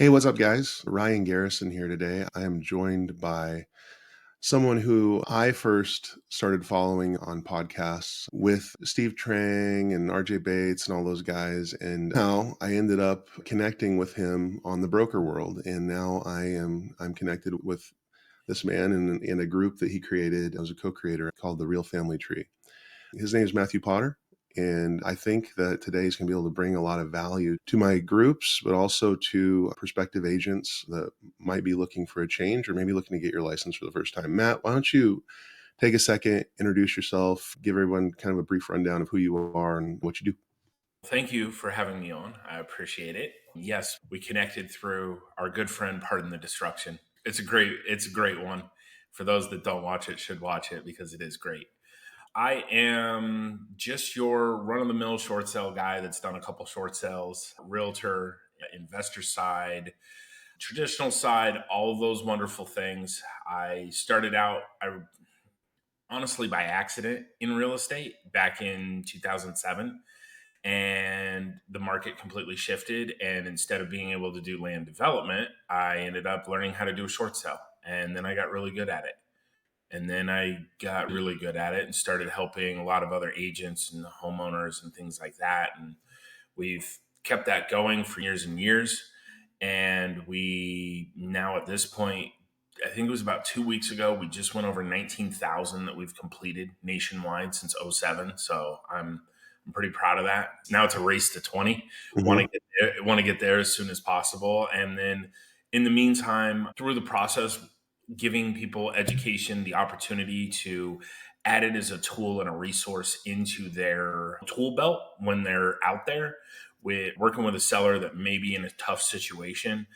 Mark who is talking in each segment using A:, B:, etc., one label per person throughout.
A: Hey, what's up, guys? Ryan Garrison here today. I am joined by someone who I first started following on podcasts with Steve Trang and RJ Bates and all those guys. And now I ended up connecting with him on the broker world. And now I'm connected with this man in a group that he created. I was a co-creator called the Real Family Tree. His name is Matthew Potter. And I think that today is going to be able to bring a lot of value to my groups, but also to prospective agents that might be looking for a change or maybe looking to get your license for the first time. Matt, why don't you take a second, introduce yourself, give everyone kind of a brief rundown of who you are and what you do.
B: Thank you for having me on. I appreciate it. Yes, we connected through our good friend Pardon the Destruction. It's a great one. For those that don't watch it, should watch it because it is great. I am just your run-of-the-mill short sale guy that's done a couple short sales, realtor, investor side, traditional side, all of those wonderful things. I started out honestly by accident in real estate back in 2007, and the market completely shifted, and instead of being able to do land development, I ended up learning how to do a short sale, and then I got really good at it. And then I got really good at it and started helping a lot of other agents and homeowners and things like that. And we've kept that going for years and years. And we now at this point, I think it was about 2 weeks ago, we just went over 19,000 that we've completed nationwide since '07. So I'm pretty proud of that. Now it's a race to 20.
A: Mhm.
B: Want to get there as soon as possible. And then in the meantime, through the process, giving people education, the opportunity to add it as a tool and a resource into their tool belt when they're out there with working with a seller that may be in a tough situation.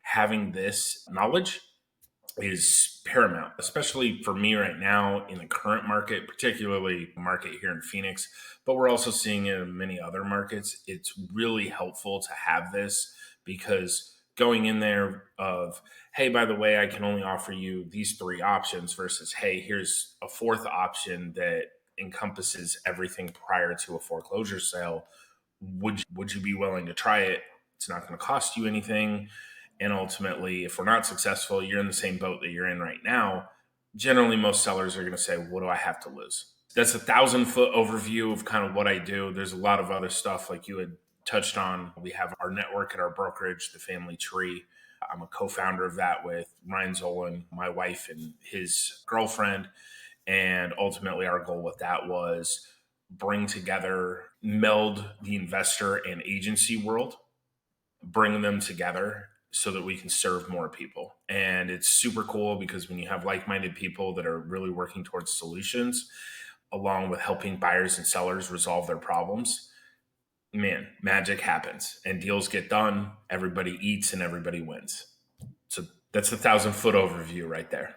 B: Having this knowledge is paramount, especially for me right now in the current market, particularly the market here in Phoenix, but we're also seeing it in many other markets. It's really helpful to have this because going in there of, hey, by the way, I can only offer you these three options versus, hey, here's a fourth option that encompasses everything prior to a foreclosure sale. Would you be willing to try it? It's not going to cost you anything. And ultimately, if we're not successful, you're in the same boat that you're in right now. Generally, most sellers are going to say, what do I have to lose? That's 1,000 foot overview of kind of what I do. There's a lot of other stuff like you had touched on. We have our network at our brokerage, the Family Tree. I'm a co-founder of that with Ryan Zolan, my wife and his girlfriend. And ultimately, our goal with that was bring together, meld the investor and agency world, bring them together so that we can serve more people. And it's super cool because when you have like-minded people that are really working towards solutions, along with helping buyers and sellers resolve their problems, man, magic happens and deals get done. Everybody eats and everybody wins. So that's the 1,000 foot overview right there.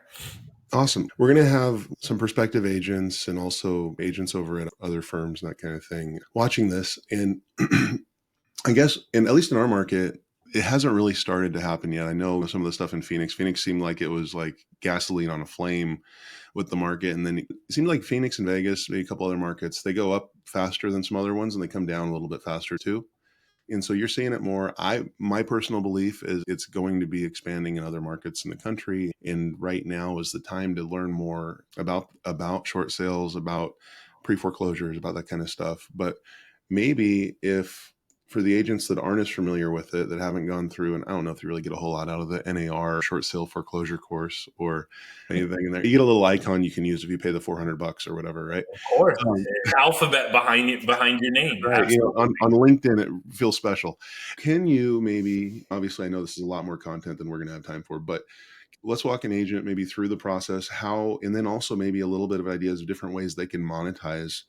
A: Awesome. We're going to have some prospective agents and also agents over at other firms and that kind of thing watching this. And I guess, and at least in our market, it hasn't really started to happen yet. I know some of the stuff in Phoenix seemed like it was like gasoline on a flame with the market. And then it seemed like Phoenix and Vegas, maybe a couple other markets, they go up faster than some other ones and they come down a little bit faster too. And so you're seeing it more. My personal belief is it's going to be expanding in other markets in the country. And right now is the time to learn more about short sales, about pre-foreclosures, about that kind of stuff. But maybe if for the agents that aren't as familiar with it, that haven't gone through, and I don't know if you really get a whole lot out of the NAR short sale foreclosure course or anything in there. You get a little icon you can use if you pay the $400 or whatever, right?
B: Of course,
A: Um,
B: alphabet behind it, behind your name.
A: Right.
B: Absolutely.
A: On LinkedIn, it feels special. Can you maybe, obviously, I know this is a lot more content than we're going to have time for, but let's walk an agent maybe through the process, how, and then also maybe a little bit of ideas of different ways they can monetize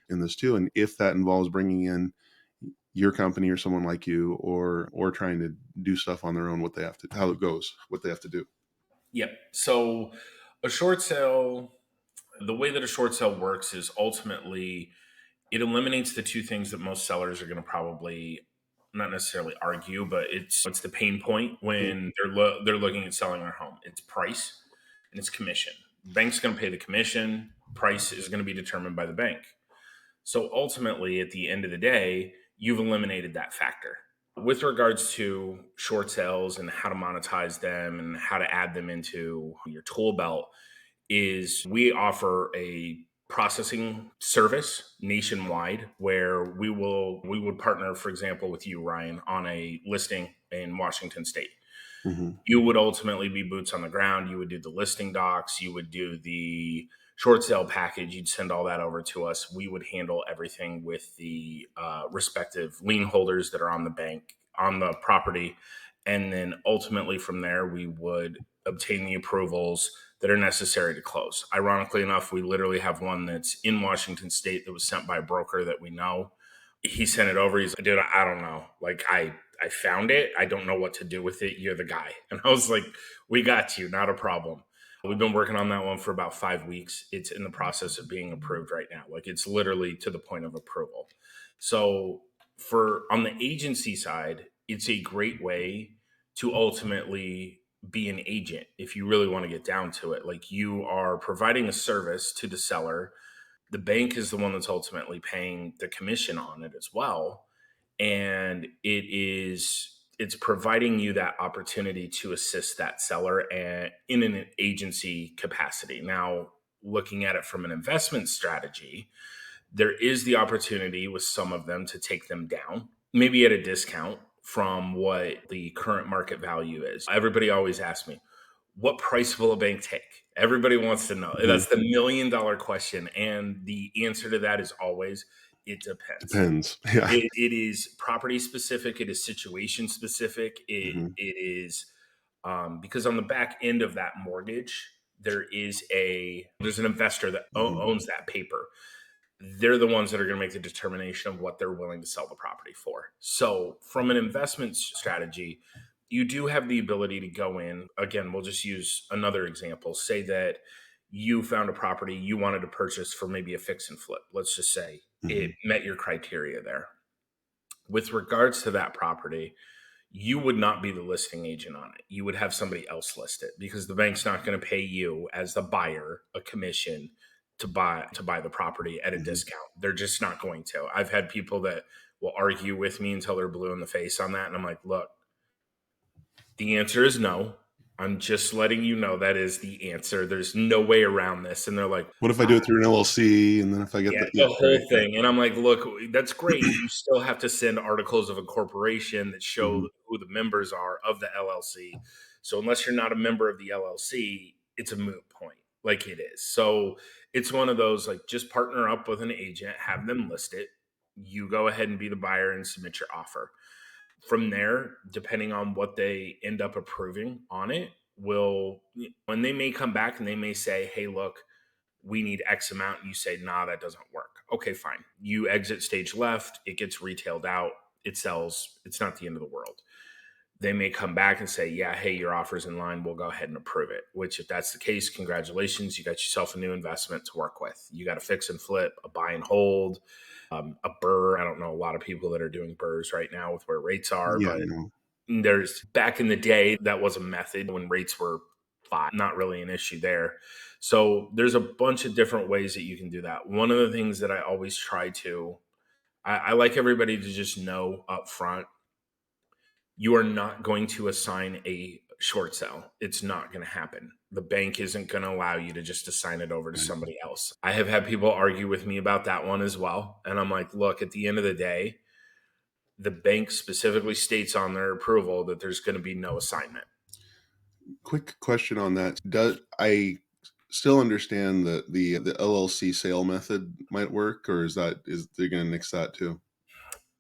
A: in this too. And if that involves bringing in your company or someone like you, or trying to do stuff on their own, what they have to, how it goes, what they have to do.
B: Yep. So a short sale, the way that a short sale works is ultimately it eliminates the two things that most sellers are going to probably not necessarily argue, but it's the pain point when they're looking at selling their home. It's price and it's commission. Bank's going to pay the commission. Price is going to be determined by the bank. So ultimately, at the end of the day, you've eliminated that factor. With regards to short sales and how to monetize them and how to add them into your tool belt, is we offer a processing service nationwide where we would partner, for example, with you, Ryan, on a listing in Washington State.
A: Hmm.
B: You would ultimately be boots on the ground. You would do the listing docs, you would do the short sale package, you'd send all that over to us. We would handle everything with the respective lien holders that are on the bank, on the property. And then ultimately from there, we would obtain the approvals that are necessary to close. Ironically enough, we literally have one that's in Washington State that was sent by a broker that we know. He sent it over. He's like, dude, I don't know. Like, I found it. I don't know what to do with it. You're the guy. And I was like, we got you. Not a problem. We've been working on that one for about 5 weeks. It's in the process of being approved right now. Like, it's literally to the point of approval. So for on the agency side, it's a great way to ultimately be an agent if you really want to get down to it. Like, you are providing a service to the seller. The bank is the one that's ultimately paying the commission on it as well, and it's providing you that opportunity to assist that seller and in an agency capacity. Now, looking at it from an investment strategy, there is the opportunity with some of them to take them down, maybe at a discount from what the current market value is. Everybody always asks me, what price will a bank take? Everybody wants to know.
A: Hmm.
B: That's the $1 million question. And the answer to that is always, it depends.
A: Depends. Yeah.
B: It is property specific. It is situation specific.
A: Hmm.
B: It is because on the back end of that mortgage, there's an investor that
A: Hmm.
B: owns that paper. They're the ones that are going to make the determination of what they're willing to sell the property for. So, from an investment strategy, you do have the ability to go in. Again, we'll just use another example. Say that you found a property you wanted to purchase for maybe a fix and flip. Let's just say it
A: Hmm.
B: met your criteria there. With regards to that property, you would not be the listing agent on it. You would have somebody else list it because the bank's not going to pay you as the buyer a commission to buy the property at a
A: Hmm.
B: discount. They're just not going to. I've had people that will argue with me until they're blue in the face on that, and I'm like, look, the answer is no. I'm just letting you know that is the answer. There's no way around this. And they're like,
A: What if I do it through an LLC, and then if I get
B: yeah,
A: the, yeah,
B: the
A: right,
B: whole
A: yeah.
B: thing. And I'm like, look, that's great. You still have to send articles of incorporation that show
A: Hmm.
B: who the members are of the LLC. So unless you're not a member of the LLC, it's a moot point, like it is. So it's one of those, like, just partner up with an agent, have them list it. You go ahead and be the buyer and submit your offer. From there, depending on what they end up approving on it, will when they may come back and they may say, hey, look, we need X amount. You say, nah, that doesn't work. Okay, fine. You exit stage left, it gets retailed out, it sells. It's not the end of the world. They may come back and say, yeah, hey, your offer's in line. We'll go ahead and approve it. Which, if that's the case, congratulations. You got yourself a new investment to work with. You got a fix and flip, a buy and hold, a burr. I don't know a lot of people that are doing burrs right now with where rates are,
A: Yeah,
B: but
A: no.
B: there's back in the day that was a method when rates were five, not really an issue there. So there's a bunch of different ways that you can do that. One of the things that I always try to, I like everybody to just know up front, you are not going to assign a short sale. It's not going to happen. The bank isn't going to allow you to just assign it over to
A: Right.
B: somebody else. I have had people argue with me about that one as well. And I'm like, look, at the end of the day, the bank specifically states on their approval that there's going to be no assignment.
A: Quick question on that. Does I still understand that the LLC sale method might work, or is they're going to nix that too?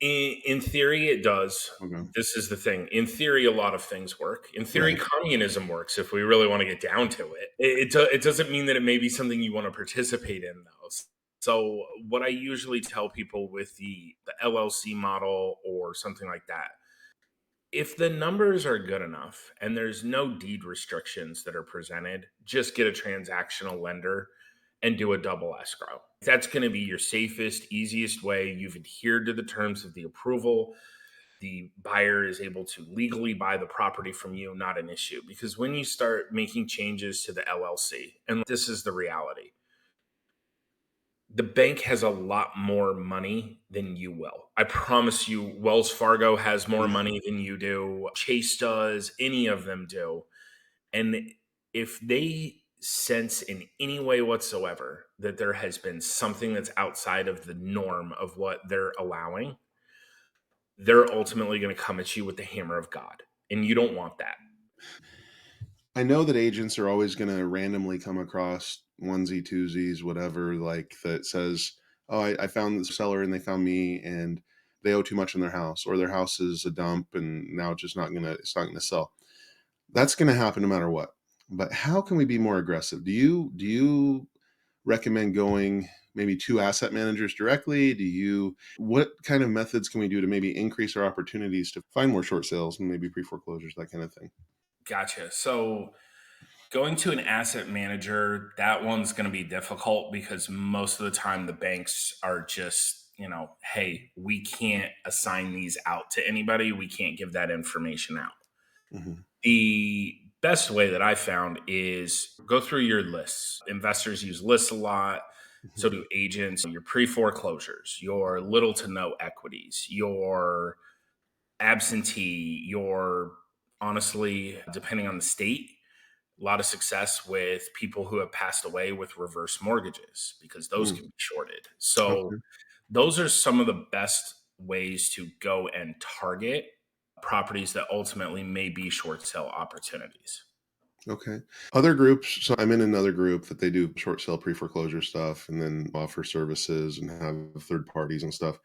B: In theory, it does.
A: Okay.
B: This is the thing. In theory, a lot of things work. In theory,
A: Right.
B: communism works if we really want to get down to it. It doesn't mean that it may be something you want to participate in, though. So, what I usually tell people with the LLC model or something like that, if the numbers are good enough and there's no deed restrictions that are presented, just get a transactional lender and do a double escrow. That's going to be your safest, easiest way. You've adhered to the terms of the approval. The buyer is able to legally buy the property from you, not an issue. Because when you start making changes to the LLC, and this is the reality, The bank has a lot more money than you will. I promise you, Wells Fargo has more
A: Yeah.
B: money than you do. Chase does, any of them do. And if they sense in any way whatsoever that there has been something that's outside of the norm of what they're allowing, they're ultimately going to come at you with the hammer of God. And you don't want that.
A: I know that agents are always going to randomly come across onesie, twosies, whatever, like that says, "Oh, I found the seller and they found me, and they owe too much in their house, or their house is a dump, and now it's not gonna sell." That's going to happen no matter what. But how can we be more aggressive? Do you recommend going maybe to asset managers directly? What kind of methods can we do to maybe increase our opportunities to find more short sales and maybe pre foreclosures, that kind of thing?
B: Gotcha. So going to an asset manager, that one's going to be difficult because most of the time the banks are just, hey, we can't assign these out to anybody. We can't give that information out.
A: Hmm.
B: The best way that I found is go through your lists. Investors use lists a lot.
A: Hmm.
B: So do agents, your pre foreclosures, your little to no equities, your absentee, your honestly, depending on the state, a lot of success with people who have passed away with reverse mortgages because those
A: Mm.
B: can be shorted. So
A: Okay.
B: those are some of the best ways to go and target properties that ultimately may be short sale opportunities.
A: Okay. Other groups. So I'm in another group that they do short sale pre foreclosure stuff and then offer services and have third parties and stuff.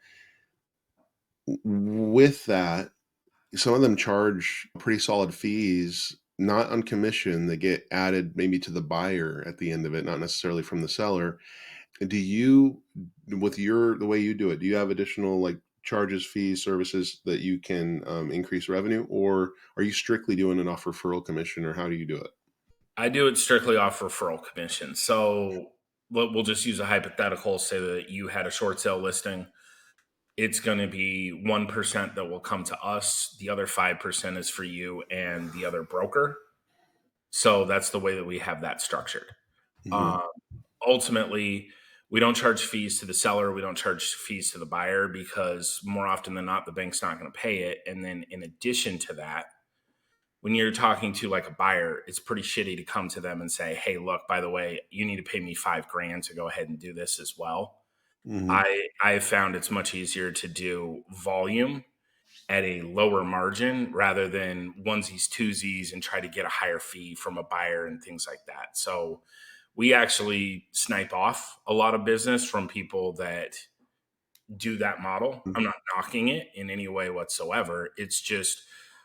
A: With that, some of them charge pretty solid fees, not on commission. They get added maybe to the buyer at the end of it, not necessarily from the seller. Do you, with the way you do it, do you have additional like charges, fees, services that you can increase revenue, or are you strictly doing it off referral commission, or how do you do it?
B: I do it strictly off referral commission. So we'll just use a hypothetical, say that you had a short sale listing. It's going to be 1% that will come to us. The other 5% is for you and the other broker. So that's the way that we have that structured.
A: Hmm.
B: Um, Ultimately, we don't charge fees to the seller. We don't charge fees to the buyer because more often than not, the bank's not going to pay it. And then in addition to that, when you're talking to like a buyer, it's pretty shitty to come to them and say, "Hey, look, by the way, you need to pay me 5 grand to go ahead and do this as well."
A: Hmm.
B: I have found it's much easier to do volume at a lower margin rather than onesies, twosies, and try to get a higher fee from a buyer and things like that. So we actually snipe off a lot of business from people that do that model. I'm not knocking it in any way whatsoever. It's just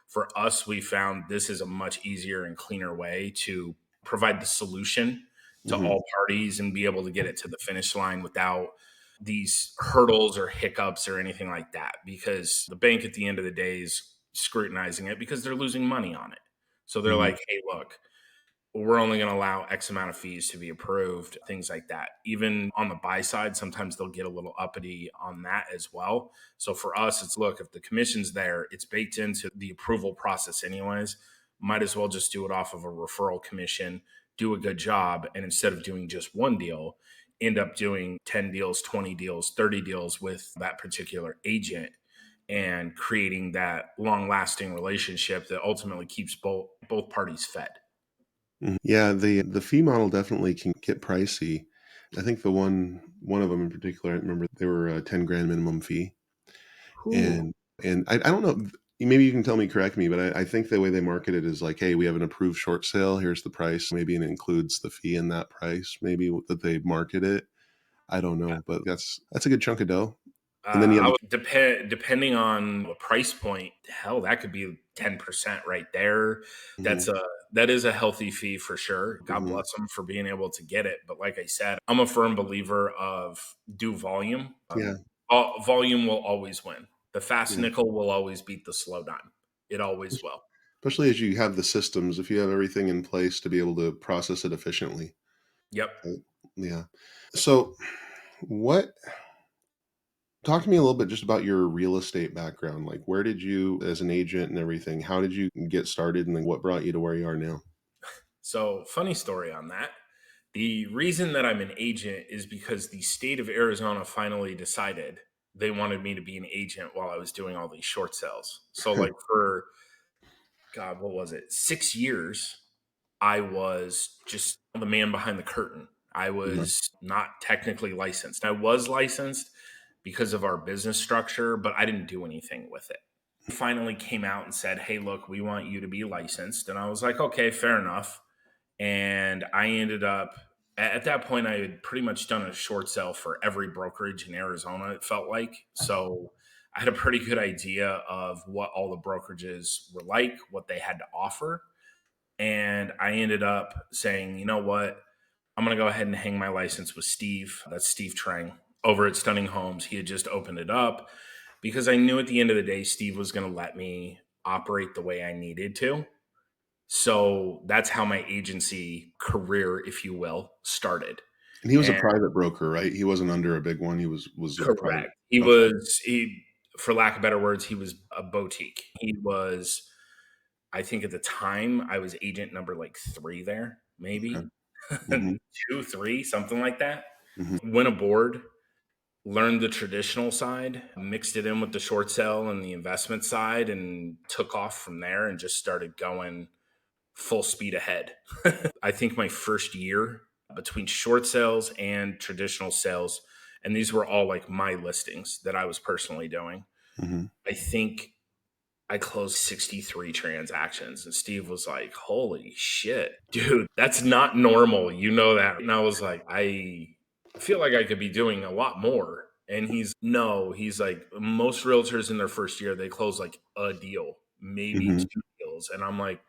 B: for us, we found this is a much easier and cleaner way to provide the solution to
A: Hmm.
B: all parties and be able to get it to the finish line without these hurdles or hiccups or anything like that. Because the bank at the end of the day is scrutinizing it because they're losing money on it. So they're
A: Hmm.
B: like, hey, look, we're only going to allow X amount of fees to be approved, things like that. Even on the buy side, sometimes they'll get a little uppity on that as well. So for us, it's look, if the commission's there, it's baked into the approval process, anyways. Might as well just do it off of a referral commission, do a good job. And instead of doing just one deal, end up doing 10 deals, 20 deals, 30 deals with that particular agent and creating that long lasting relationship that ultimately keeps both parties fed.
A: Mhm. Yeah, the fee model definitely can get pricey. I think one of them in particular, I remember they were a 10 grand minimum fee.
B: Ooh.
A: And I don't know, maybe you can tell me, correct me, but I think the way they market it is like, hey, we have an approved short sale. Here's the price. Maybe it includes the fee in that price. Maybe that they market it. I don't know, but that's a good chunk of dough. And then you have
B: I would depending on the price point. Hell, that could be 10% right there. That's
A: the.
B: a that is a healthy fee for sure. God
A: Hmm.
B: bless them for being able to get it. But like I said, I'm a firm believer of do volume.
A: Yeah,
B: Volume will always win. The fast
A: yeah.
B: nickel will always beat the slow dime. It always will.
A: Especially as you have the systems, if you have everything in place to be able to process it efficiently.
B: Yep.
A: Right? Yeah. So, what talk to me a little bit just about your real estate background. Like, where did you, as an agent and everything, how did you get started, and then what brought you to where you are now?
B: So funny story on that. The reason that I'm an agent is because the state of Arizona finally decided they wanted me to be an agent while I was doing all these short sales. So, like, for God, what was it? 6 years, I was just the man behind the curtain. I
A: Mhm.
B: was not technically licensed. I was licensed because of our business structure, but I didn't do anything with it. Finally came out and said, "Hey, look, we want you to be licensed." And I was like, "Okay, fair enough." And I ended up at that point, I had pretty much done a short sale for every brokerage in Arizona, it felt like. So I had a pretty good idea of what all the brokerages were like, what they had to offer. And I ended up saying, you know what? I'm going to go ahead and hang my license with Steve. That's Steve Trang over at Stunning Homes. He had just opened it up because I knew at the end of the day, Steve was going to let me operate the way I needed to. So that's how my agency career, if you will, started.
A: And he was a
B: And
A: private broker, right? He wasn't under a big one. He was just private.
B: correct. He
A: Okay.
B: was he for lack of better words, he was a boutique. He was, I think at the time I was agent number like 3 there,
A: Okay.
B: maybe.
A: Hmm.
B: 2, 3, something like that.
A: Hmm.
B: Went aboard, learned the traditional side, mixed it in with the short sale and the investment side, and took off from there and just started going full speed ahead. I think my first year between short sales and traditional sales, and these were all like my listings that I was personally doing,
A: Hmm.
B: I think I closed 63 transactions. And Steve was like, "Holy shit, dude, that's not normal. You know that." And I was like, I feel like I could be doing a lot more. And no, he's like, most realtors in their first year, they close like a deal, maybe
A: Hmm.
B: 2 deals. And I'm like,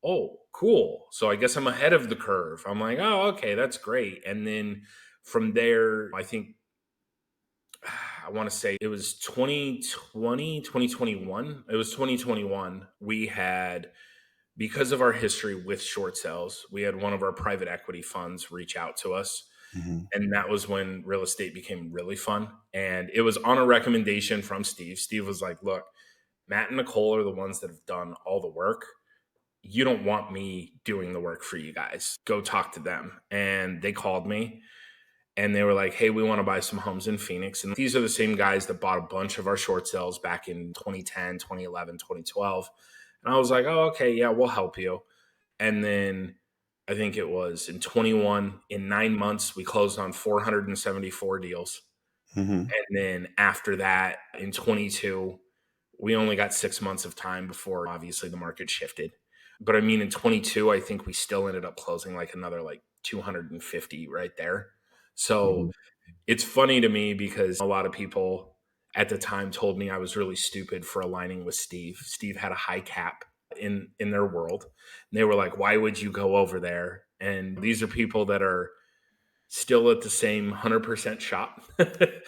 B: oh, cool. So I guess I'm ahead of the curve. I'm like, oh, okay, that's great. And then from there, I think I want to say it was 2020, 2021. It was 2021. We had, because of our history with short sales, we had one of our private equity funds reach out to us.
A: Hmm.
B: And that was when real estate became really fun. And it was on a recommendation from Steve. Steve was like, look, Matt and Nicole are the ones that have done all the work. You don't want me doing the work for you guys. Go talk to them. And they called me and they were like, hey, we want to buy some homes in Phoenix. And these are the same guys that bought a bunch of our short sales back in 2010, 2011, 2012. And I was like, oh, okay, yeah, we'll help you. And then I think it was in 21, in 9 months, we closed on 474 deals.
A: Hmm.
B: And then after that, in 22, we only got 6 months of time before obviously the market shifted. But I mean, in 22, I think we still ended up closing like another like 250 right there. So
A: Hmm.
B: it's funny to me because a lot of people at the time told me I was really stupid for aligning with Steve. Steve had a high cap in their world. And they were like, why would you go over there? And these are people that are still at the same 100% shop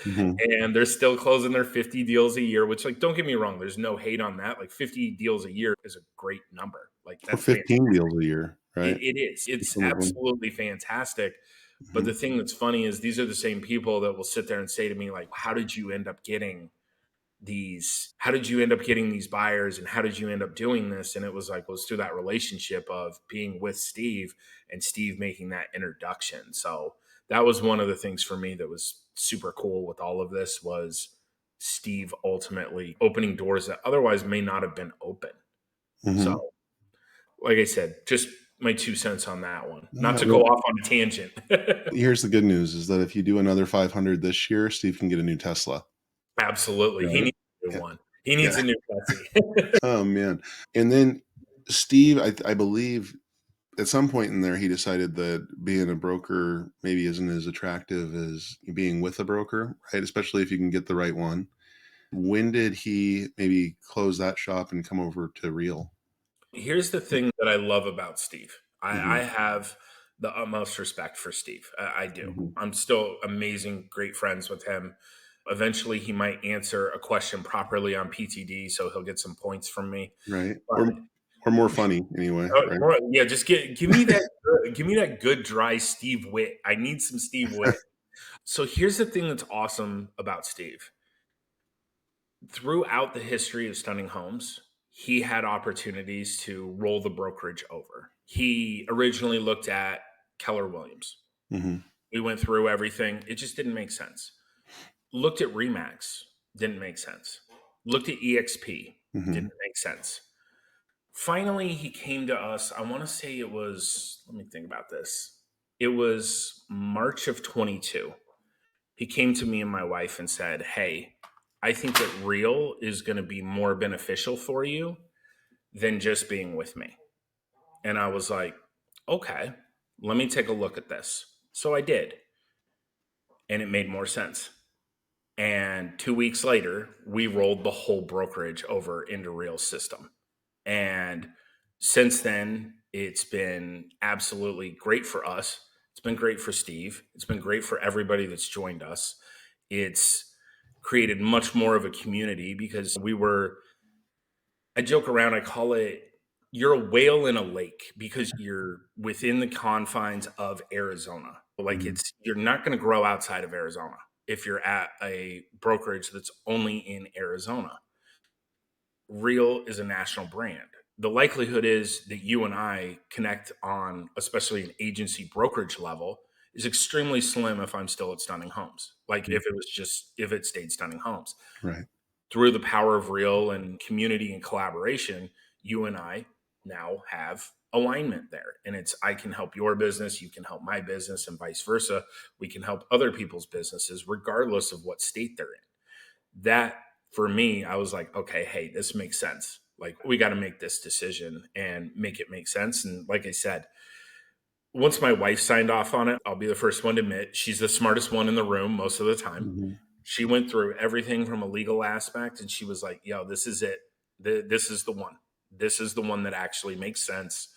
A: Hmm.
B: and they're still closing their 50 deals a year, which, like, don't get me wrong, there's no hate on that. Like 50 deals a year is a great number. Like,
A: Or
B: that's fantastic.
A: 15 deals a year, right?
B: It is, it's
A: Some of them.
B: absolutely fantastic. But
A: Hmm.
B: the thing that's funny is these are the same people that will sit there and say to me, like, how did you end up getting these buyers and how did you end up doing this? And it was like, well, it's through that relationship of being with Steve and Steve making that introduction. So that was one of the things for me that was super cool with all of this was Steve ultimately opening doors that otherwise may not have been open. So,
A: Hmm.
B: like I said, just my 2 cents on that one. Not
A: Yeah.
B: to go
A: Well,
B: off on a tangent.
A: here's the good news: is that if you do another 500 this year, Steve can get a new Tesla.
B: Absolutely. He
A: Right.
B: needs a new
A: Yeah.
B: one. He
A: Yeah.
B: needs a new Pepsi.
A: Oh man. And then Steve, I believe at some point in there, he decided that being a broker maybe isn't as attractive as being with a broker, right? Especially if you can get the right one. When did he maybe close that shop and come over to Real?
B: Here's the thing that I love about Steve. I
A: Hmm.
B: have the utmost respect for Steve. I do.
A: Hmm.
B: I'm still amazing, great friends with him. Eventually, he might answer a question properly on PTD, so he'll get some points from me.
A: Right.
B: But
A: Or more funny anyway, right?
B: yeah, just give me that good dry Steve wit. I need some Steve wit. So here's the thing that's awesome about Steve. Throughout the history of Stunning Homes, he had opportunities to roll the brokerage over. He originally looked at Keller Williams.
A: Hmm.
B: We went through everything. It just didn't make sense. Looked at Remax, didn't make sense. Looked at EXP,
A: Hmm.
B: didn't make sense. Finally, he came to us. I want to say it was, let me think about this. It was March of 22. He came to me and my wife and said, "Hey, I think that real is going to be more beneficial for you than just being with me." And I was like, "Okay, let me take a look at this." So I did, and it made more sense. And 2 weeks later, we rolled the whole brokerage over into Real's system. And since then, it's been absolutely great for us. It's been great for Steve. It's been great for everybody that's joined us. It's created much more of a community because I joke around, I call it, you're a whale in a lake because you're within the confines of Arizona. Like
A: Hmm.
B: you're not going to grow outside of Arizona if you're at a brokerage that's only in Arizona. Real is a national brand. The likelihood is that you and I connect on, especially an agency brokerage level, is extremely slim if I'm still at Stunning Homes. Like if it stayed Stunning Homes.
A: Right.
B: Through the power of Real and community and collaboration, you and I now have alignment there. And it's, I can help your business, you can help my business, and vice versa. We can help other people's businesses, regardless of what state they're in. That, for me, I was like, okay, hey, this makes sense. Like, we got to make this decision and make it make sense. And like I said, once my wife signed off on it, I'll be the first one to admit she's the smartest one in the room most of the time.
A: Hmm.
B: She went through everything from a legal aspect and she was like, yo, this is it. This is the one. This is the one that actually makes sense.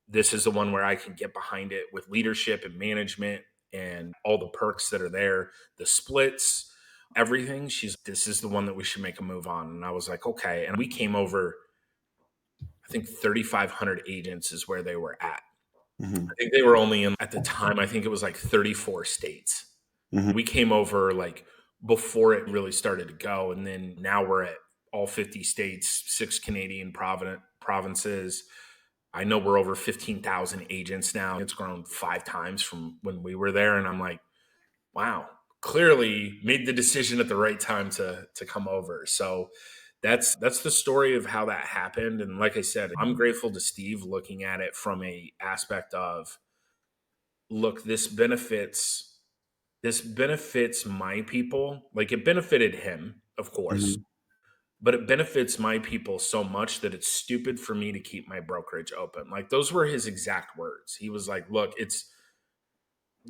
B: This is the one where I can get behind it with leadership and management and all the perks that are there, the splits, everything. This is the one that we should make a move on. And I was like, okay. And we came over, I think 3,500 agents is where they were at.
A: Hmm.
B: I think they were only in, at the time, I think it was like 34 states.
A: Hmm.
B: We came over like before it really started to go. And then now we're at all 50 states, six Canadian provinces. I know we're over 15,000 agents now. It's grown 5 times from when we were there. And I'm like, wow, clearly made the decision at the right time to come over. So that's the story of how that happened. And like I said, I'm grateful to Steve looking at it from a aspect of, look, this benefits my people. Like, it benefited him, of course,
A: Hmm.
B: but it benefits my people so much that it's stupid for me to keep my brokerage open. Like, those were his exact words. He was like, look, it's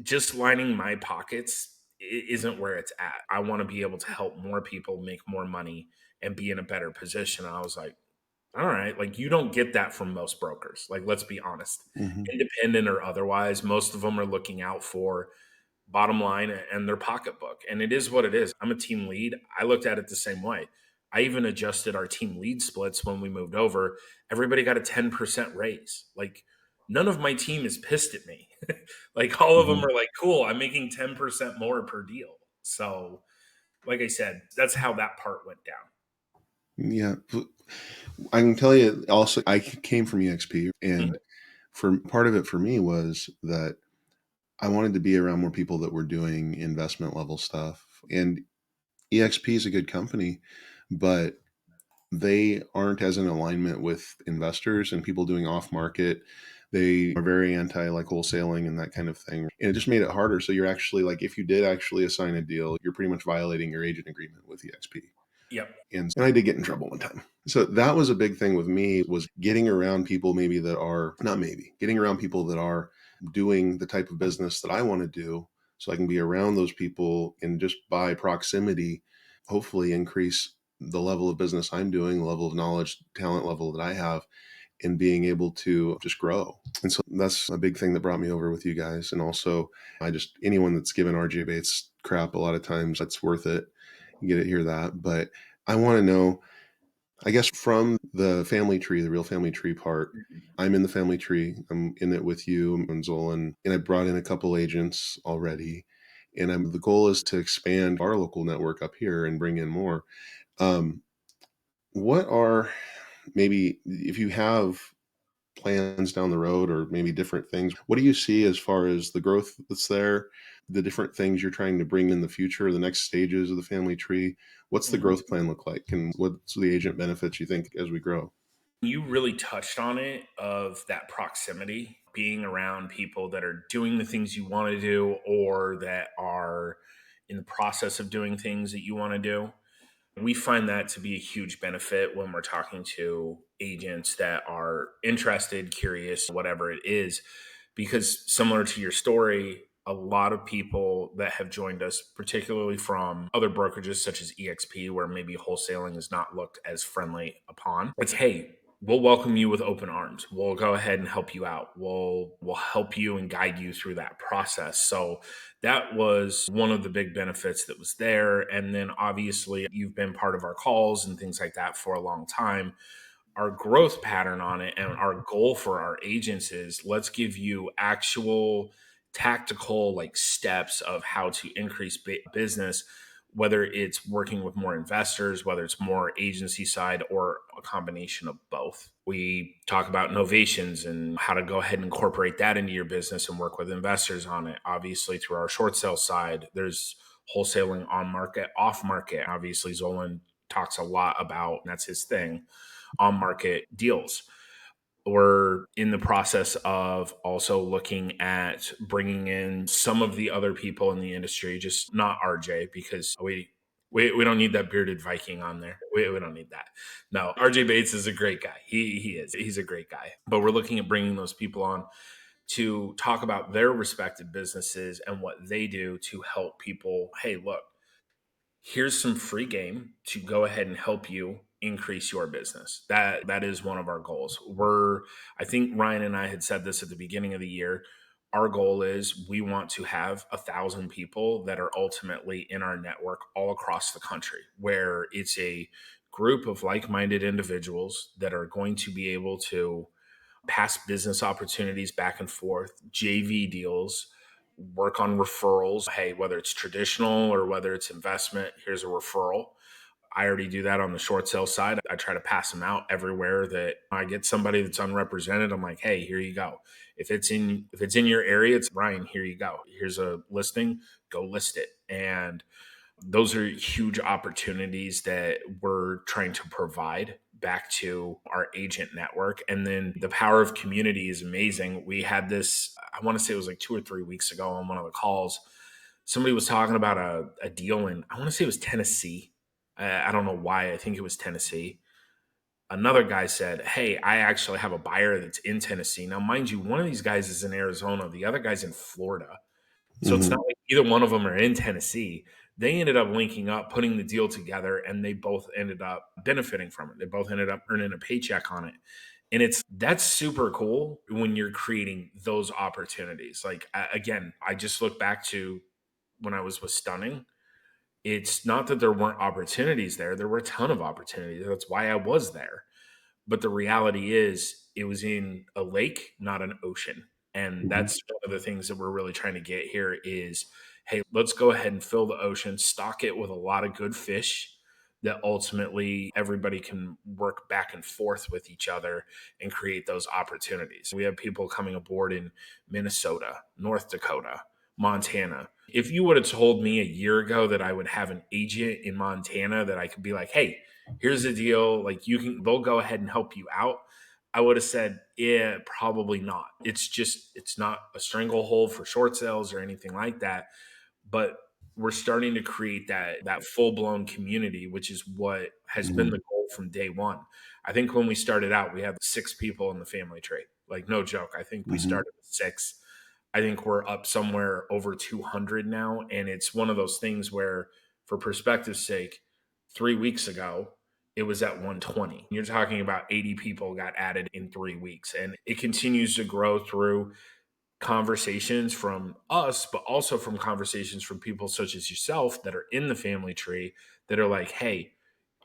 B: just lining my pockets isn't where it's at. I want to be able to help more people make more money and be in a better position. And I was like, all right, like, you don't get that from most brokers. Like, let's be honest,
A: Hmm.
B: independent or otherwise, most of them are looking out for bottom line and their pocketbook. And it is what it is. I'm a team lead. I looked at it the same way. I even adjusted our team lead splits when we moved over. Everybody got a 10% raise. Like, none of my team is pissed at me. Like, all of them
A: Hmm.
B: are like, cool, I'm making 10% more per deal. So, like I said, that's how that part went down.
A: Yeah. I can tell you also, I came from EXP,
B: Mhm.
A: and for part of it for me was that I wanted to be around more people that were doing investment level stuff. And EXP is a good company, but they aren't as in alignment with investors and people doing off market. They are very anti like wholesaling and that kind of thing. And it just made it harder. So you're actually like, if you did actually assign a deal, you're pretty much violating your agent agreement with EXP.
B: Yep.
A: And I did get in trouble one time. So that was a big thing with me, was getting around people maybe that are not maybe getting around people that are doing the type of business that I want to do, so I can be around those people and just by proximity hopefully increase the level of business I'm doing, the level of knowledge, talent level that I have, and being able to just grow. And so that's a big thing that brought me over with you guys. And also, I just, anyone that's given RJ Bates crap, a lot of times that's worth it. You get to hear that. But I want to know, I guess, from the family tree, the real family tree part. I'm in the family tree. I'm in it with you and Zolan, and I brought in a couple agents already. And the goal is to expand our local network up here and bring in more. Um, what are maybe, if you have plans down the road or maybe different things? What do you see as far as the growth that's there, the different things you're trying to bring in the future, the next stages of the family tree? What's the
B: Mhm.
A: growth plan look like? And what's the agent benefits you think as we grow?
B: You really touched on it, of that proximity, being around people that are doing the things you want to do or that are in the process of doing things that you want to do. We find that to be a huge benefit when we're talking to agents that are interested, curious, whatever it is, because similar to your story, a lot of people that have joined us, particularly from other brokerages such as EXP, where maybe wholesaling is not looked as friendly upon, it's hey, we'll welcome you with open arms. We'll go ahead and help you out. We'll help you and guide you through that process. So that was one of the big benefits that was there. And then obviously you've been part of our calls and things like that for a long time. Our growth pattern on it and our goal for our agents is, let's give you actual tactical like steps of how to increase business, whether it's working with more investors, whether it's more agency side, or a combination of both. We talk about novations and how to go ahead and incorporate that into your business and work with investors on it. Obviously through our short sale side, there's wholesaling on market, off market. Obviously Zolan talks a lot about, and that's his thing, on market deals. We're in the process of also looking at bringing in some of the other people in the industry, just not RJ, because we don't need that bearded Viking on there. We don't need that. No, RJ Bates is a great guy. He's a great guy. But we're looking at bringing those people on to talk about their respective businesses and what they do to help people. Hey, look, here's some free game to go ahead and help you increase your business. That is one of our goals. I think Ryan and I had said this at the beginning of the year. Our goal is we want to have 1,000 people that are ultimately in our network all across the country, where it's a group of like-minded individuals that are going to be able to pass business opportunities back and forth, JV deals, work on referrals. Hey, whether it's traditional or whether it's investment, here's a referral. I already do that on the short sale side. I try to pass them out everywhere that I get somebody that's unrepresented. I'm like, hey, here you go. If it's in your area, it's Ryan, here you go. Here's a listing, go list it. And those are huge opportunities that we're trying to provide back to our agent network. And then the power of community is amazing. We had this, I want to say it was like 2 or 3 weeks ago on one of the calls. Somebody was talking about a deal in, I want to say it was Tennessee. I don't know why. I think it was Tennessee. Another guy said, hey, I actually have a buyer that's in Tennessee. Now, mind you, one of these guys is in Arizona, the other guy's in Florida. So it's
A: Hmm.
B: not like either one of them are in Tennessee. They ended up linking up, putting the deal together, and they both ended up benefiting from it. They both ended up earning a paycheck on it. And that's super cool when you're creating those opportunities. Like, again, I just look back to when I was with Stunning. It's not that there weren't opportunities there. There were a ton of opportunities. That's why I was there. But the reality is, it was in a lake, not an ocean. And
A: Hmm.
B: that's one of the things that we're really trying to get here is, hey, let's go ahead and fill the ocean, stock it with a lot of good fish that ultimately everybody can work back and forth with each other and create those opportunities. We have people coming aboard in Minnesota, North Dakota, Montana. If you would have told me a year ago that I would have an agent in Montana that I could be like, hey, here's the deal, like they'll go ahead and help you out, I would have said, yeah, probably not. It's not a stranglehold for short sales or anything like that. But we're starting to create that full-blown community, which is what has been
A: Hmm.
B: the goal from day one. I think when we started out, we had 6 people in the family tree. Like, no joke. I think we
A: Hmm.
B: started with 6. I think we're up somewhere over 200 now. And it's one of those things where, for perspective's sake, 3 weeks ago, it was at 120. You're talking about 80 people got added in 3 weeks. And it continues to grow through conversations from us, but also from conversations from people such as yourself that are in the family tree that are like, hey,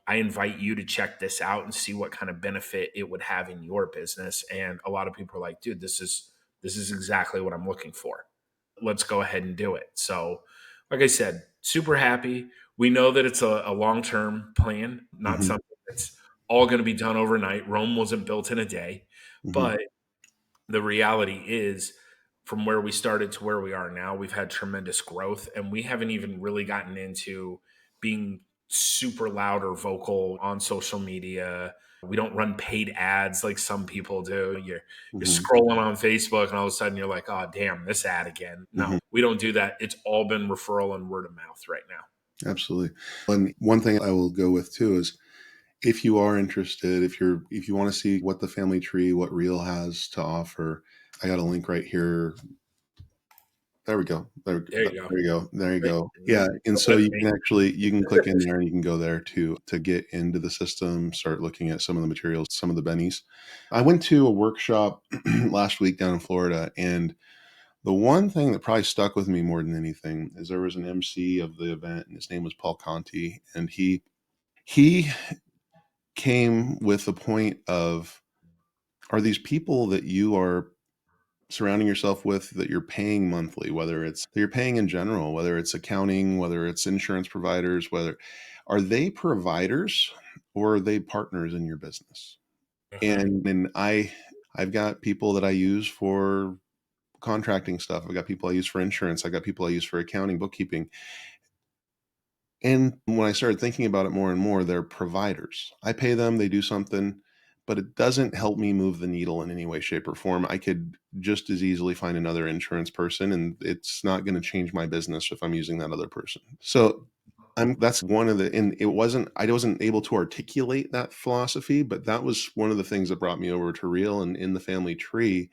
B: I invite you to check this out and see what kind of benefit it would have in your business. And a lot of people are like, dude, this is exactly what I'm looking for. Let's go ahead and do it. So, like I said, super happy. We know that it's a long-term plan, not
A: Hmm.
B: something that's all going to be done overnight. Rome wasn't built in a day,
A: Hmm.
B: but The reality is, from where we started to where we are now, we've had tremendous growth, and we haven't even really gotten into being super loud or vocal on social media. We don't run paid ads like some people do. You're
A: Hmm.
B: scrolling on Facebook and all of a sudden you're like, oh damn, this ad again.
A: Hmm.
B: No, we don't do that. It's all been referral and word of mouth right now.
A: Absolutely. And one thing I will go with too is, if you are interested, if you want to see what the family tree, what Real has to offer, I got a link right here. There we go.
B: There you go.
A: There you go. There you
B: Right.
A: go. Yeah, and
B: Go
A: so
B: with
A: you
B: me.
A: can actually you can click in there and you can go there to get into the system, start looking at some of the materials, some of the bennies. I went to a workshop last week down in Florida, and the one thing that probably stuck with me more than anything is there was an MC of the event, and his name was Paul Conti, and he came with the point of, are these people that you are surrounding yourself with, that you're paying monthly, whether it's that you're paying in general, whether it's accounting, whether it's insurance providers, whether are they providers or are they partners in your business?
B: Mhm.
A: And I've got people that I use for contracting stuff. I've got people I use for insurance. I got people I use for accounting, bookkeeping. And when I started thinking about it more and more, they're providers. I pay them, they do something, but it doesn't help me move the needle in any way, shape, or form. I could just as easily find another insurance person, and it's not going to change my business if I'm using that other person. So that's one of the, and I wasn't able to articulate that philosophy, but that was one of the things that brought me over to Real and in the family tree.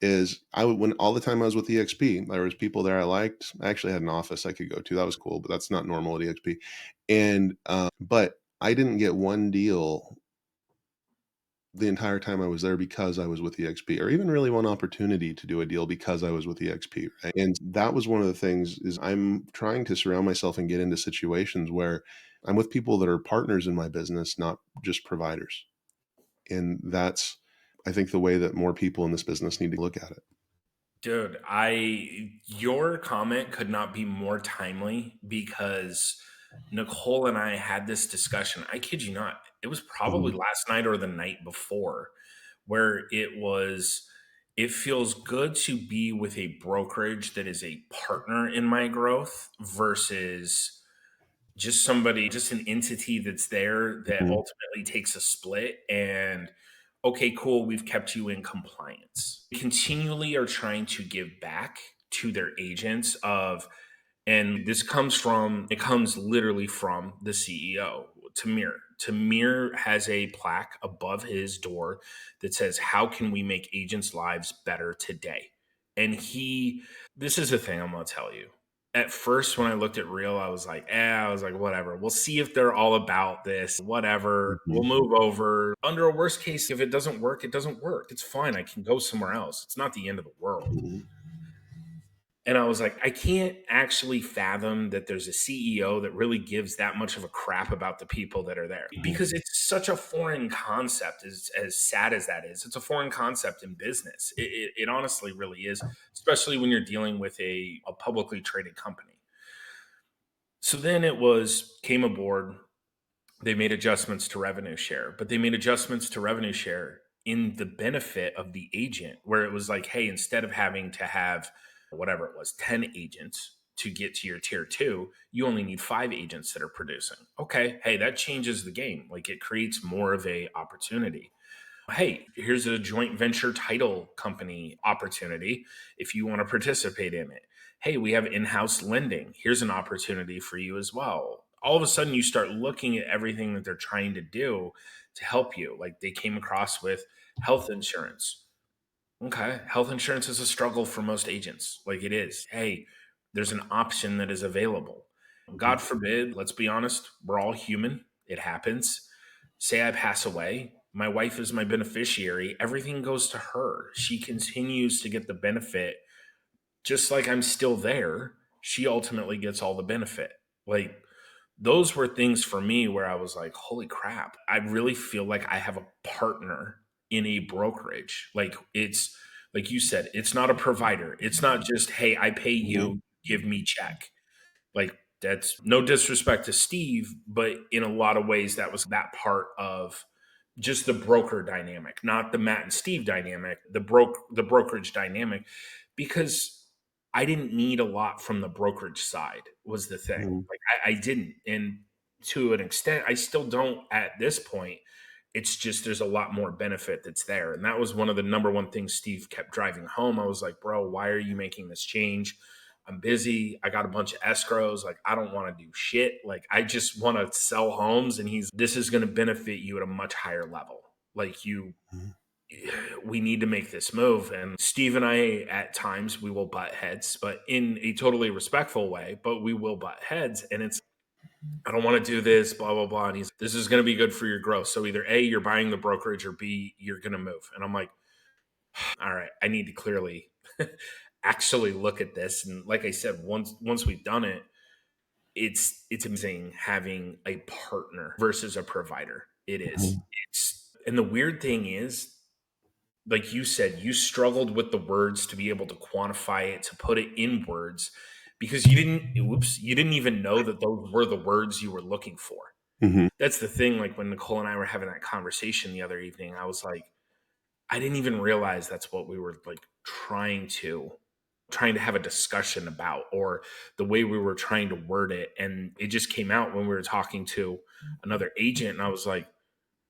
A: Is I would, when all the time I was with EXP, there was people there I liked. I actually had an office I could go to. That was cool, but that's not normal at EXP. And but I didn't get one deal the entire time I was there because I was with EXP, or even really one opportunity to do a deal because I was with EXP. Right? And that was one of the things, is I'm trying to surround myself and get into situations where I'm with people that are partners in my business, not just providers. And that's, I think, the way that more people in this business need to look at it.
B: Dude, your comment could not be more timely because Nicole and I had this discussion. I kid you not. It was probably
A: Mhm.
B: last night or the night before, where it feels good to be with a brokerage that is a partner in my growth versus just an entity that's there that
A: Mhm.
B: ultimately takes a split and okay, cool, we've kept you in compliance. Continually are trying to give back to their agents of, and it comes literally from the CEO, Tamir. Tamir has a plaque above his door that says, how can we make agents' lives better today? And this is the thing I'm going to tell you. At first, when I looked at Real, I was like, whatever. We'll see if they're all about this. Whatever. We'll
A: Mhm.
B: move over. Under a worst case, if it doesn't work, it doesn't work. It's fine. I can go somewhere else. It's not the end of the world.
A: Mhm.
B: And I was like, I can't actually fathom that there's a CEO that really gives that much of a crap about the people that are there
A: Mhm.
B: because it's such a foreign concept, as sad as that is. It's a foreign concept in business. It honestly really is, especially when you're dealing with a publicly traded company. So then came aboard, they made adjustments to revenue share, but they made adjustments to revenue share in the benefit of the agent, where it was like, hey, instead of having to have whatever it was, 10 agents to get to your tier two, you only need 5 agents that are producing. Okay, hey, that changes the game. Like it creates more of a opportunity. Hey, here's a joint venture title company opportunity if you want to participate in it. Hey, we have in house lending. Here's an opportunity for you as well. All of a sudden, you start looking at everything that they're trying to do to help you. Like they came across with health insurance. Okay, health insurance is a struggle for most agents. Like it is. Hey, there's an option that is available.
A: Mhm.
B: God forbid, let's be honest, we're all human. It happens. Say I pass away, my wife is my beneficiary. Everything goes to her. She continues to get the benefit. Just like I'm still there, she ultimately gets all the benefit. Like those were things for me where I was like, holy crap, I really feel like I have a partner in a brokerage. Like it's like you said, it's not a provider. It's not just, hey, I pay
A: Mhm.
B: you, give me check. Like that's no disrespect to Steve, but in a lot of ways that was that part of just the broker dynamic, not the Matt and Steve dynamic, the brokerage dynamic, because I didn't need a lot from the brokerage side was the thing.
A: Mhm.
B: Like I didn't, and to an extent, I still don't at this point. It's just there's a lot more benefit that's there, and that was one of the number one things Steve kept driving home. I was like, bro, why are you making this change? I'm busy. I got a bunch of escrows. Like, I don't want to do shit. Like, I just want to sell homes. And this is going to benefit you at a much higher level. Like,
A: Mhm.
B: we need to make this move. And Steve and I, at times, we will butt heads, but in a totally respectful way, but we will butt heads. And it's, I don't want to do this, blah, blah, blah. And this is going to be good for your growth. So either A, you're buying the brokerage, or B, you're going to move. And I'm like, all right, I need to clearly actually look at this. And like I said, once we've done it, it's amazing having a partner versus a provider. It is.
A: Mhm.
B: And the weird thing is, like you said, you struggled with the words to be able to quantify it, to put it in words, because you didn't even know that those were the words you were looking for.
A: Mhm.
B: That's the thing. Like when Nicole and I were having that conversation the other evening, I was like, I didn't even realize that's what we were like trying to have a discussion about, or the way we were trying to word it. And it just came out when we were talking to another agent, and I was like,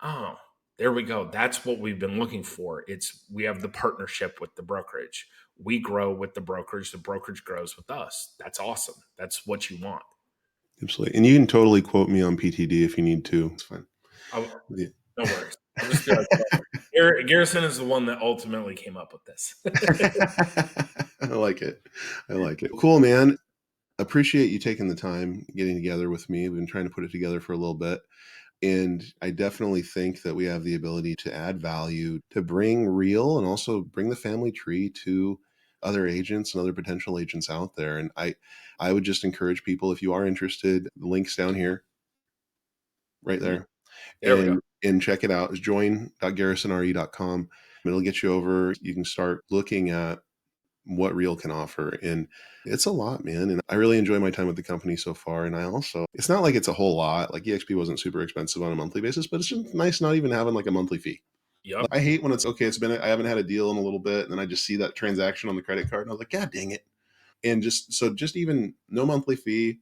B: oh, there we go. That's what we've been looking for. It's we have the partnership with the brokerage. We grow with the brokerage grows with us. That's awesome. That's what you want.
A: Absolutely. And you can totally quote me on PTD if you need to. It's fine.
B: Oh,
A: Yeah.
B: no worries. I'll just be like, Garrison is the one that ultimately came up with this.
A: I like it. I like it. Cool, man. Appreciate you taking the time getting together with me. We've been trying to put it together for a little bit. And I definitely think that we have the ability to add value, to bring real and also bring the family tree to other agents and other potential agents out there. And I would just encourage people, if you are interested, the link's down here, right
B: Yeah,
A: there.
B: there we go.
A: And check it out. It's join.garrisonre.com. It'll get you over. You can start looking at what Real can offer. And it's a lot, man. And I really enjoy my time with the company so far. And I also, it's not like it's a whole lot. Like EXP wasn't super expensive on a monthly basis, but it's just nice not even having like a monthly fee.
B: Yep.
A: Like, I hate when it's okay, I haven't had a deal in a little bit. And then I just see that transaction on the credit card and I was like, God dang it. And just even no monthly fee,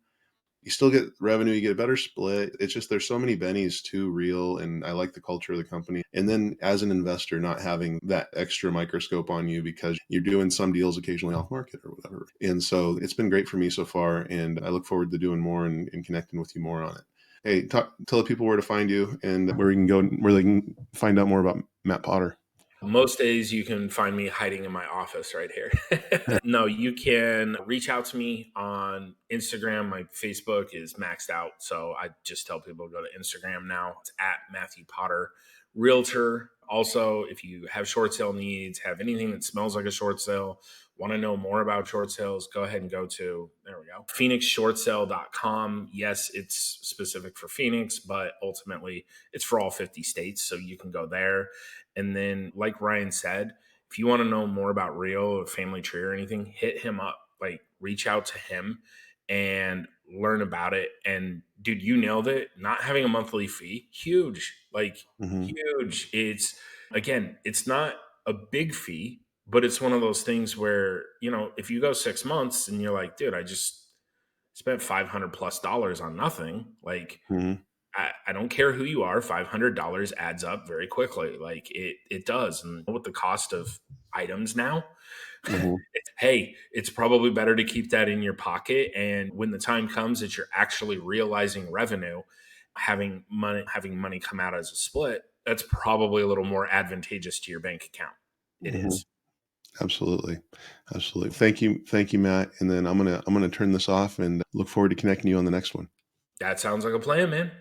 A: you still get revenue, you get a better split. It's just there's so many bennies to Real, and I like the culture of the company. And then as an investor, not having that extra microscope on you because you're doing some deals occasionally off market or whatever. And so it's been great for me so far, and I look forward to doing more and connecting with you more on it. Hey, tell the people where to find you and where they can find out more about Matt Potter.
B: Most days you can find me hiding in my office right here. No, you can reach out to me on Instagram. My Facebook is maxed out. So I just tell people to go to Instagram now. It's at Matthew Potter Realtor. Also, if you have short sale needs, have anything that smells like a short sale, want to know more about short sales, go ahead and go to, there we go, phoenixshortsale.com. Yes, it's specific for Phoenix, but ultimately it's for all 50 states. So you can go there. And then, like Ryan said, if you want to know more about Rio or Family Tree or anything, hit him up. Like, reach out to him and learn about it. And dude, you nailed it. Not having a monthly fee, huge, like
A: Mm-hmm.
B: huge. It's not a big fee, but it's one of those things where, if you go 6 months and you're like, dude, I just spent $500+ on nothing. Like,
A: Mm-hmm.
B: I don't care who you are, $500 adds up very quickly. Like it does. And with the cost of items now,
A: Mm-hmm.
B: hey, it's probably better to keep that in your pocket. And when the time comes that you're actually realizing revenue, having money come out as a split, that's probably a little more advantageous to your bank account. It
A: Mm-hmm.
B: is.
A: Absolutely. Absolutely. Thank you, Matt. And then I'm gonna turn this off and look forward to connecting you on the next one.
B: That sounds like a plan, man.